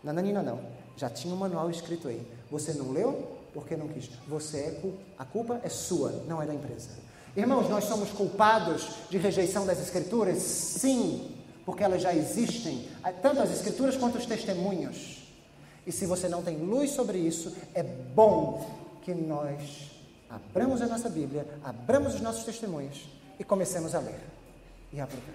Não. Já tinha um manual escrito aí. Você não leu porque não quis. A culpa é sua, não é da empresa. Irmãos, nós somos culpados de rejeição das Escrituras? Sim, porque elas já existem. Tanto as Escrituras quanto os testemunhos. E se você não tem luz sobre isso, é bom que nós abramos a nossa Bíblia, abramos os nossos testemunhos e comecemos a ler e a aplicar.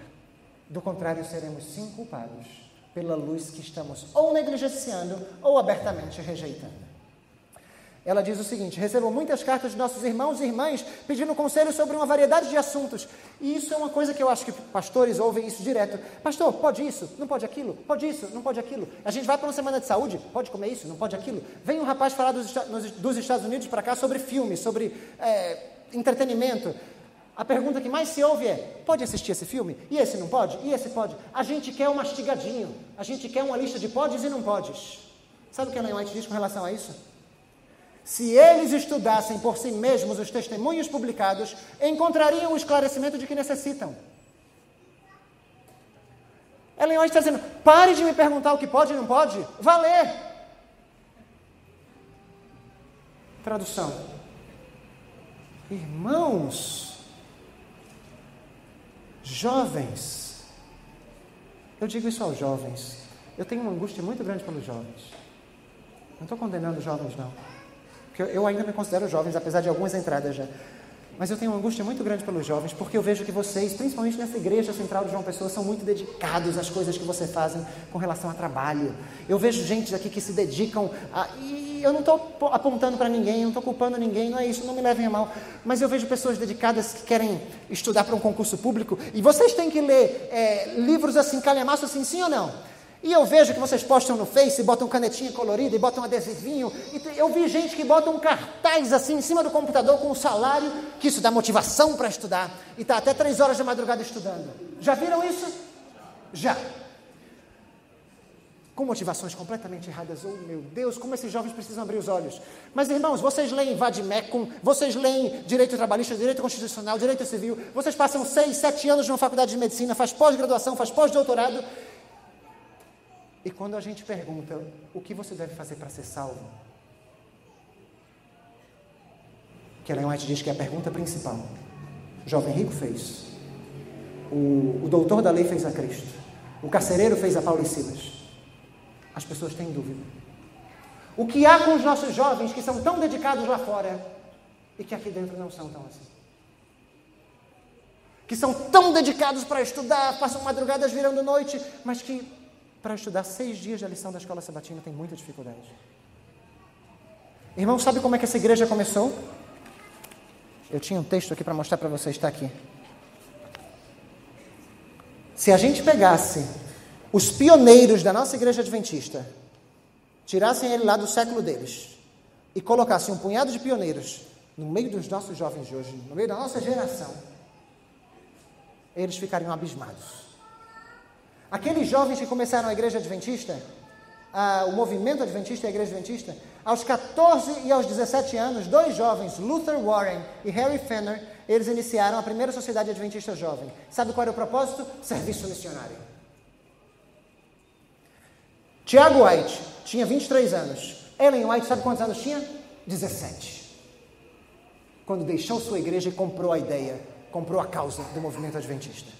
Do contrário, seremos sim culpados pela luz que estamos ou negligenciando ou abertamente rejeitando. Ela diz o seguinte: recebo muitas cartas de nossos irmãos e irmãs pedindo conselho sobre uma variedade de assuntos. E isso é uma coisa que eu acho que pastores ouvem isso direto. Pastor, pode isso? Não pode aquilo? Pode isso? Não pode aquilo? A gente vai para uma semana de saúde? Pode comer isso? Não pode aquilo? Vem um rapaz falar dos Estados Unidos para cá sobre filmes, sobre entretenimento. A pergunta que mais se ouve é: pode assistir esse filme? E esse não pode? E esse pode? A gente quer um mastigadinho. A gente quer uma lista de podes e não podes. Sabe o que a Ellen White diz com relação a isso? Se eles estudassem por si mesmos os testemunhos publicados, encontrariam o esclarecimento de que necessitam. Ellen White está dizendo: pare de me perguntar o que pode e não pode. Vá ler. Tradução. Irmãos, jovens, eu digo isso aos jovens, eu tenho uma angústia muito grande pelos jovens. Não estou condenando os jovens, não. Porque eu ainda me considero jovens, apesar de algumas entradas já. Mas eu tenho uma angústia muito grande pelos jovens, porque eu vejo que vocês, principalmente nessa igreja central de João Pessoa, são muito dedicados às coisas que vocês fazem com relação a trabalho. Eu vejo gente aqui que se dedicam e eu não estou apontando para ninguém, não estou culpando ninguém, não é isso, não me levem a mal. Mas eu vejo pessoas dedicadas que querem estudar para um concurso público, e vocês têm que ler livros assim, calhamaço assim, sim ou não? E eu vejo que vocês postam no Face, botam canetinha colorida e botam adesivinho. E eu vi gente que bota um cartaz assim em cima do computador com um salário, que isso dá motivação para estudar. E está até 3 horas da madrugada estudando. Já viram isso? Já. Com motivações completamente erradas. Oh, meu Deus, como esses jovens precisam abrir os olhos. Mas, irmãos, vocês leem Vademecum, vocês leem Direito Trabalhista, Direito Constitucional, Direito Civil. Vocês passam 6, 7 anos numa faculdade de medicina, faz pós-graduação, faz pós-doutorado. E quando a gente pergunta o que você deve fazer para ser salvo, que Ellen White diz que é a pergunta principal. O jovem rico fez, o doutor da lei fez a Cristo, o carcereiro fez a Paulo e Silas. As pessoas têm dúvida. O que há com os nossos jovens que são tão dedicados lá fora e que aqui dentro não são tão assim? Que são tão dedicados para estudar, passam madrugadas virando noite, mas que para estudar 6 dias da lição da escola sabatina tem muita dificuldade. Irmão, sabe como é que essa igreja começou? Eu tinha um texto aqui para mostrar para vocês, está aqui. Se a gente pegasse os pioneiros da nossa igreja adventista, tirassem ele lá do século deles e colocassem um punhado de pioneiros no meio dos nossos jovens de hoje, no meio da nossa geração, eles ficariam abismados. Aqueles jovens que começaram a igreja adventista, o movimento adventista e a igreja adventista, aos 14 e aos 17 anos, 2 jovens, Luther Warren e Harry Fenner, eles iniciaram a primeira sociedade adventista jovem. Sabe qual era o propósito? Serviço missionário. Tiago White tinha 23 anos. Ellen White, sabe quantos anos tinha? 17. Quando deixou sua igreja e comprou a ideia, comprou a causa do movimento adventista.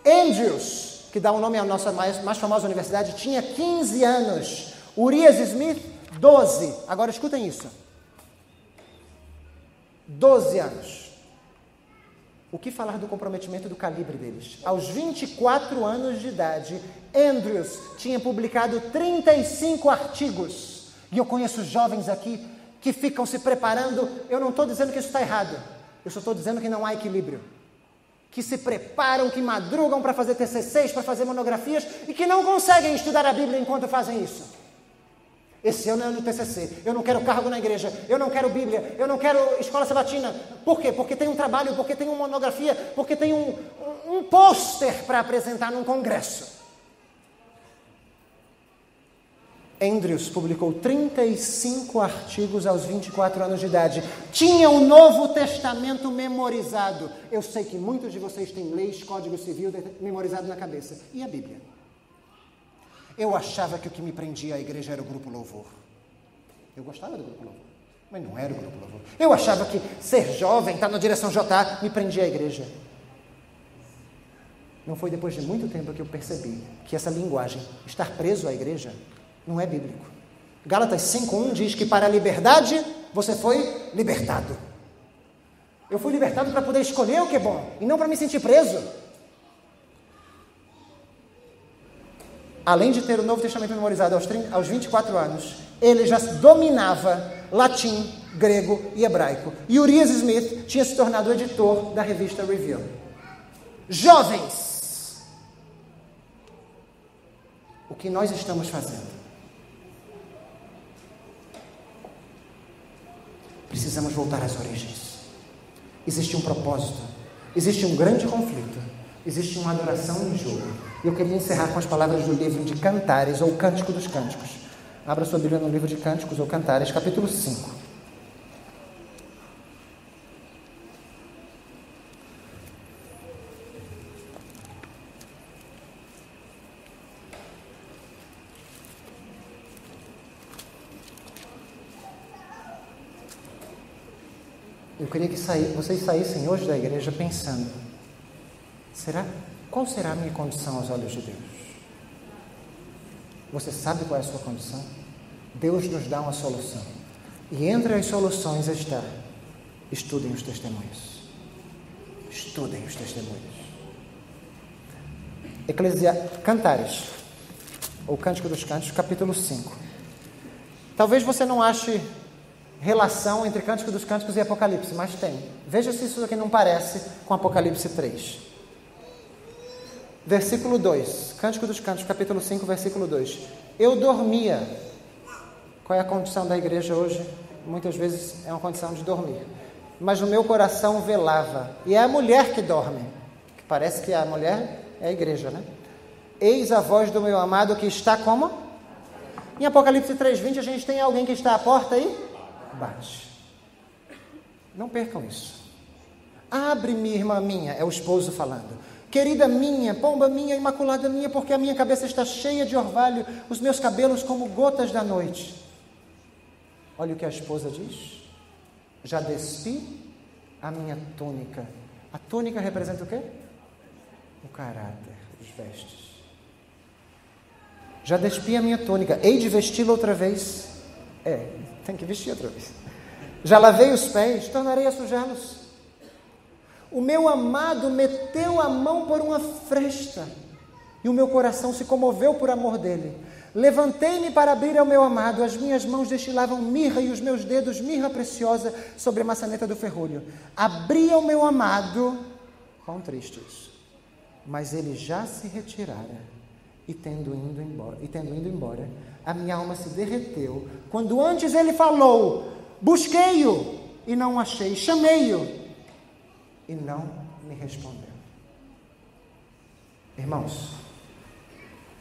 Andrews, que dá o nome à nossa mais famosa universidade, tinha 15 anos. Urias Smith, 12. Agora escutem isso. 12 anos. O que falar do comprometimento do calibre deles? Aos 24 anos de idade, Andrews tinha publicado 35 artigos. E eu conheço jovens aqui que ficam se preparando. Eu não estou dizendo que isso está errado. Eu só estou dizendo que não há equilíbrio. Que se preparam, que madrugam para fazer TCCs, para fazer monografias e que não conseguem estudar a Bíblia enquanto fazem isso. Esse ano é ano do TCC. Eu não quero cargo na igreja. Eu não quero Bíblia. Eu não quero escola sabatina. Por quê? Porque tem um trabalho, porque tem uma monografia, porque tem um pôster para apresentar num congresso. Andrews publicou 35 artigos aos 24 anos de idade. Tinha o Novo Testamento memorizado. Eu sei que muitos de vocês têm leis, Código Civil memorizado na cabeça. E a Bíblia? Eu achava que o que me prendia à igreja era o Grupo Louvor. Eu gostava do Grupo Louvor, mas não era o Grupo Louvor. Eu achava que ser jovem, estar na direção JA, me prendia à igreja. Não foi depois de muito tempo que eu percebi que essa linguagem, estar preso à igreja, não é bíblico. Gálatas 5:1 diz que para a liberdade você foi libertado. Eu fui libertado para poder escolher o que é bom e não para me sentir preso. além de ter o Novo Testamento memorizado aos 24 anos, ele já dominava latim, grego e hebraico. E Urias Smith tinha se tornado o editor da revista Review. Jovens, o que nós estamos fazendo? Precisamos voltar às origens. Existe um propósito, existe um grande conflito, existe uma adoração em jogo. E eu queria encerrar com as palavras do livro de Cantares, ou Cântico dos Cânticos. Abra sua Bíblia no livro de Cânticos ou Cantares, capítulo 5. Eu queria que vocês saíssem hoje da igreja pensando: qual será a minha condição aos olhos de Deus? Você sabe qual é a sua condição? Deus nos dá uma solução. E entre as soluções está: estudem os testemunhos. Estudem os testemunhos. Cantares, ou Cântico dos Cânticos, capítulo 5. Talvez você não ache relação entre Cântico dos Cânticos e Apocalipse, mas tem. Veja se isso aqui não parece com Apocalipse 3. Versículo 2, Cântico dos Cânticos, capítulo 5, versículo 2. Eu dormia. Qual é a condição da igreja hoje? Muitas vezes é uma condição de dormir. Mas o meu coração velava. E é a mulher que dorme. Que parece que a mulher é a igreja, né? Eis a voz do meu amado que está como? Em Apocalipse 3:20 a gente tem alguém que está à porta e bate. Não percam isso. Abre-me, irmã minha, é o esposo falando. Querida minha, pomba minha, imaculada minha, porque a minha cabeça está cheia de orvalho, os meus cabelos como gotas da noite. Olha o que a esposa diz. Já despi a minha túnica. A túnica representa o quê? O caráter, os vestes. Já despi a minha túnica. Hei de vesti-la outra vez. Tem que vestir outra vez. Já lavei os pés, tornarei a sujá-los. O meu amado meteu a mão por uma fresta, e o meu coração se comoveu por amor dele. Levantei-me para abrir ao meu amado, as minhas mãos destilavam mirra e os meus dedos mirra preciosa sobre a maçaneta do ferrolho. Abri ao meu amado, quão triste isso, mas ele já se retirara, e tendo ido embora, a minha alma se derreteu, quando antes ele falou: busquei-o e não o achei, chamei-o e não me respondeu. Irmãos,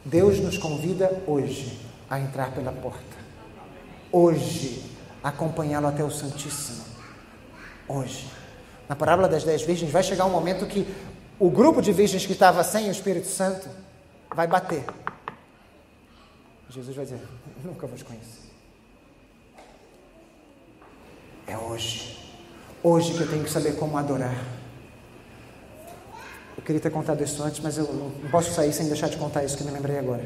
Deus nos convida hoje a entrar pela porta, hoje a acompanhá-lo até o Santíssimo. Hoje, na parábola das 10 virgens, vai chegar um momento que o grupo de virgens que estava sem o Espírito Santo vai bater. Jesus vai dizer: nunca vos conheci. É hoje que eu tenho que saber como adorar. Eu queria ter contado isso antes, mas eu não posso sair sem deixar de contar isso que me lembrei agora.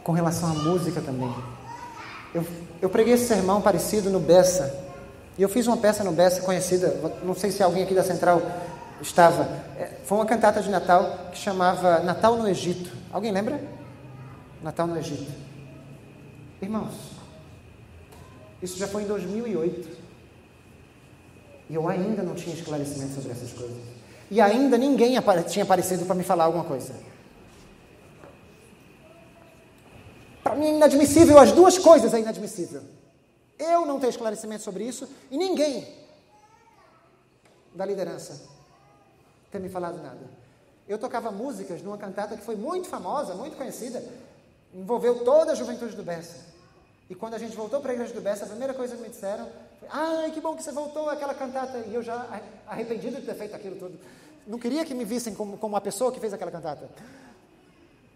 Com relação à música também, eu preguei esse sermão parecido no Bessa, e eu fiz uma peça no Bessa conhecida, não sei se alguém aqui da Central estava, foi uma cantata de Natal que chamava Natal no Egito. Alguém lembra? Natal no Egito. Irmãos, isso já foi em 2008. E eu ainda não tinha esclarecimento sobre essas coisas. E ainda ninguém tinha aparecido para me falar alguma coisa. Para mim é inadmissível, as duas coisas é inadmissível. Eu não ter esclarecimento sobre isso e ninguém da liderança ter me falado nada. Eu tocava músicas numa cantata que foi muito famosa, muito conhecida, envolveu toda a juventude do Bessa. E quando a gente voltou para a igreja do Bessa, a primeira coisa que me disseram foi: ai, que bom que você voltou àquela cantata. E eu já arrependido de ter feito aquilo tudo. Não queria que me vissem como uma pessoa que fez aquela cantata.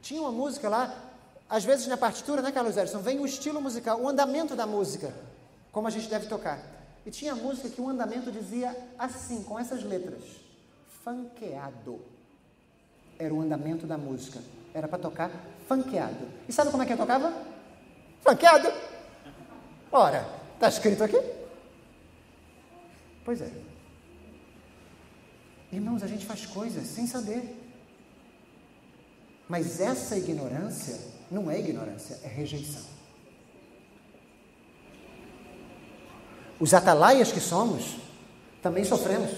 Tinha uma música lá, às vezes na partitura, né, Carlos Edson, vem o estilo musical, o andamento da música, como a gente deve tocar. E tinha música que o andamento dizia assim, com essas letras: funkeado. Era o andamento da música. Era para tocar funkeado. E sabe como é que eu tocava? Funkeado. Ora, está escrito aqui? Pois é. Irmãos, a gente faz coisas sem saber. Mas essa ignorância não é ignorância, é rejeição. Os atalaias que somos, também sofremos.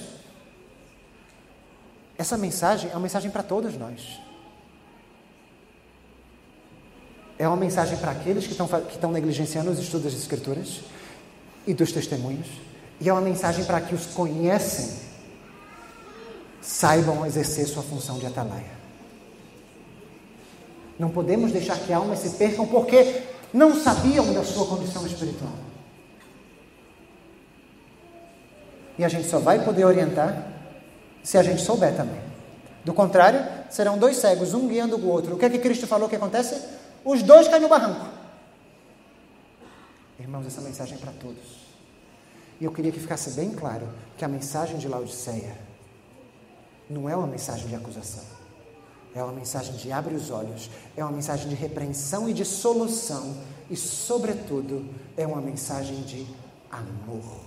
Essa mensagem é uma mensagem para todos nós. É uma mensagem para aqueles que estão negligenciando os estudos das Escrituras e dos testemunhos. E é uma mensagem para que os conhecem, saibam exercer sua função de atalaia. Não podemos deixar que almas se percam porque não sabiam da sua condição espiritual. E a gente só vai poder orientar se a gente souber também. Do contrário, serão dois cegos, um guiando o outro. O que é que Cristo falou que acontece? Os dois caem no barranco. Irmãos, essa mensagem é para todos. E eu queria que ficasse bem claro que a mensagem de Laodiceia não é uma mensagem de acusação. É uma mensagem de abre os olhos. É uma mensagem de repreensão e de solução. E, sobretudo, é uma mensagem de amor.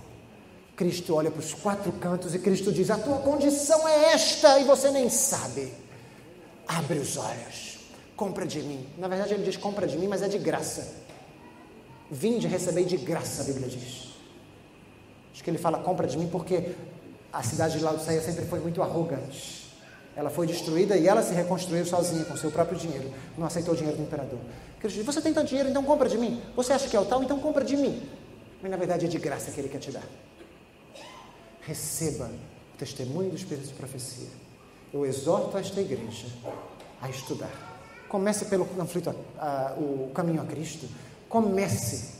Cristo olha para os quatro cantos e Cristo diz: a tua condição é esta e você nem sabe. Abre os olhos. Compra de mim. Na verdade, ele diz compra de mim, mas é de graça. Vinde, recebei de graça, a Bíblia diz. Acho que ele fala compra de mim porque a cidade de Laodiceia sempre foi muito arrogante. Ela foi destruída e ela se reconstruiu sozinha, com seu próprio dinheiro. Não aceitou o dinheiro do imperador. Cristo diz: você tem tanto dinheiro, então compra de mim. Você acha que é o tal, então compra de mim. Mas na verdade é de graça que ele quer te dar. Receba o testemunho do Espírito de profecia. Eu exorto esta igreja a estudar. Comece pelo conflito, o caminho a Cristo. Comece.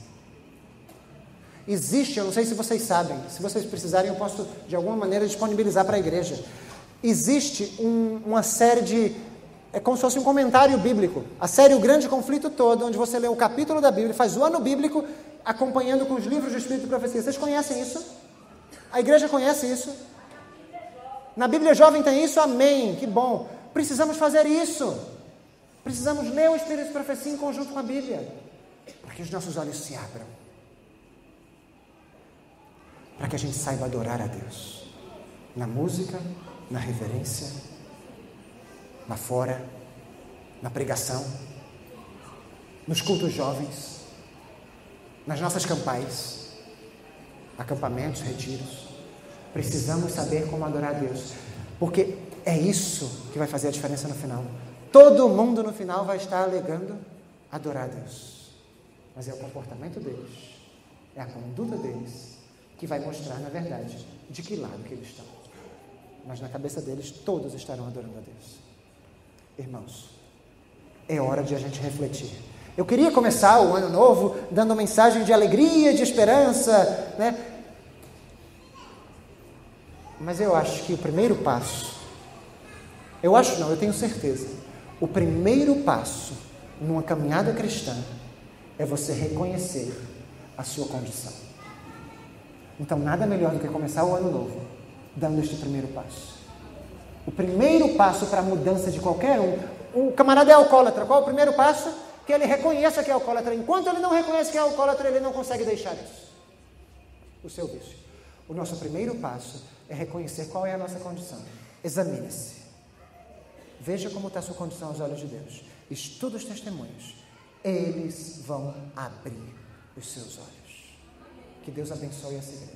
Existe, eu não sei se vocês sabem, se vocês precisarem, eu posso de alguma maneira disponibilizar para a igreja. Existe uma série de, é como se fosse um comentário bíblico. A série O Grande Conflito Todo, onde você lê o capítulo da Bíblia, faz o ano bíblico, acompanhando com os livros do Espírito de profecia. Vocês conhecem isso? A igreja conhece isso? Na Bíblia Jovem tem isso? Amém, que bom. Precisamos fazer isso. Precisamos ler o Espírito de profecia em conjunto com a Bíblia, para que os nossos olhos se abram, para que a gente saiba adorar a Deus, na música, na reverência, lá fora, na pregação, nos cultos jovens, nas nossas campais, acampamentos, retiros. Precisamos saber como adorar a Deus, porque é isso que vai fazer a diferença no final. Todo mundo no final vai estar alegando adorar a Deus, mas é o comportamento deles, é a conduta deles que vai mostrar, na verdade, de que lado que eles estão. Mas na cabeça deles, todos estarão adorando a Deus. Irmãos, é hora de a gente refletir. Eu queria começar o ano novo dando uma mensagem de alegria, de esperança, né? Mas eu acho que o primeiro passo, eu tenho certeza, o primeiro passo numa caminhada cristã é você reconhecer a sua condição. Então, nada melhor do que começar o ano novo dando este primeiro passo. O primeiro passo para a mudança de qualquer um. O camarada é alcoólatra. Qual é o primeiro passo? Que ele reconheça que é alcoólatra. Enquanto ele não reconhece que é alcoólatra, ele não consegue deixar isso. O seu vício. O nosso primeiro passo é reconhecer qual é a nossa condição. Examine-se. Veja como está a sua condição aos olhos de Deus. Estude os testemunhos. Eles vão abrir os seus olhos. Que Deus abençoe essa igreja.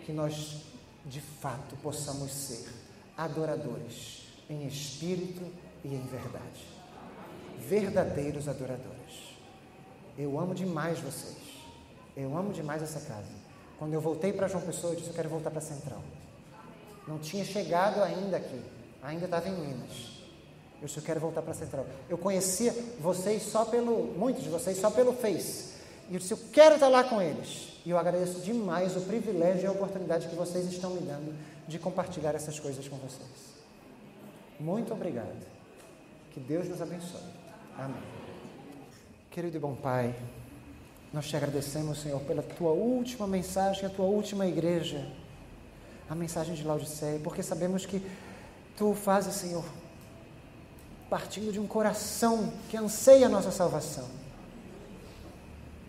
Que nós, de fato, possamos ser adoradores em espírito e em verdade. Verdadeiros adoradores. Eu amo demais vocês. Eu amo demais essa casa. Quando eu voltei para João Pessoa, eu disse: eu quero voltar para a Central. Não tinha chegado ainda aqui. Ainda estava em Minas. Eu disse: eu quero voltar para a Central. Eu conhecia vocês muitos de vocês só pelo Face. E eu disse: eu quero estar lá com eles. E eu agradeço demais o privilégio e a oportunidade que vocês estão me dando de compartilhar essas coisas com vocês. Muito obrigado. Que Deus nos abençoe. Amém. Querido e bom Pai, nós te agradecemos, Senhor, pela tua última mensagem, a tua última igreja, a mensagem de Laodiceia, porque sabemos que tu fazes, Senhor, partindo de um coração que anseia a nossa salvação.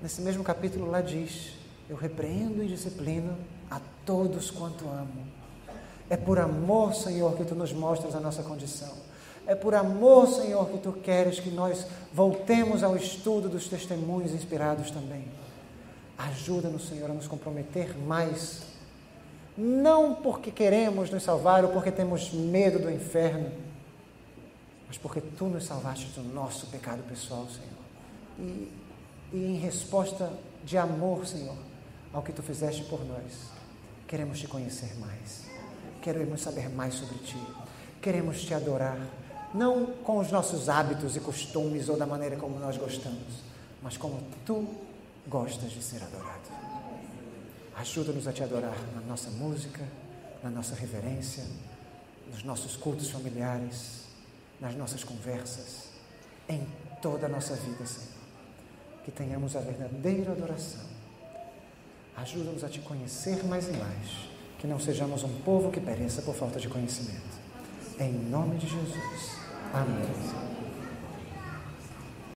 Nesse mesmo capítulo lá diz: eu repreendo e disciplino a todos quanto amo. É por amor, Senhor, que tu nos mostras a nossa condição. É por amor, Senhor, que Tu queres que nós voltemos ao estudo dos testemunhos inspirados também. Ajuda-nos, Senhor, a nos comprometer mais. Não porque queremos nos salvar ou porque temos medo do inferno, mas porque Tu nos salvaste do nosso pecado pessoal, Senhor. E em resposta de amor, Senhor, ao que Tu fizeste por nós, queremos Te conhecer mais. Queremos saber mais sobre Ti. Queremos Te adorar, não com os nossos hábitos e costumes ou da maneira como nós gostamos, mas como Tu gostas de ser adorado. Ajuda-nos a Te adorar na nossa música, na nossa reverência, nos nossos cultos familiares, nas nossas conversas, em toda a nossa vida, Senhor. Que tenhamos a verdadeira adoração. Ajuda-nos a Te conhecer mais e mais, que não sejamos um povo que pereça por falta de conhecimento. Em nome de Jesus. Amém.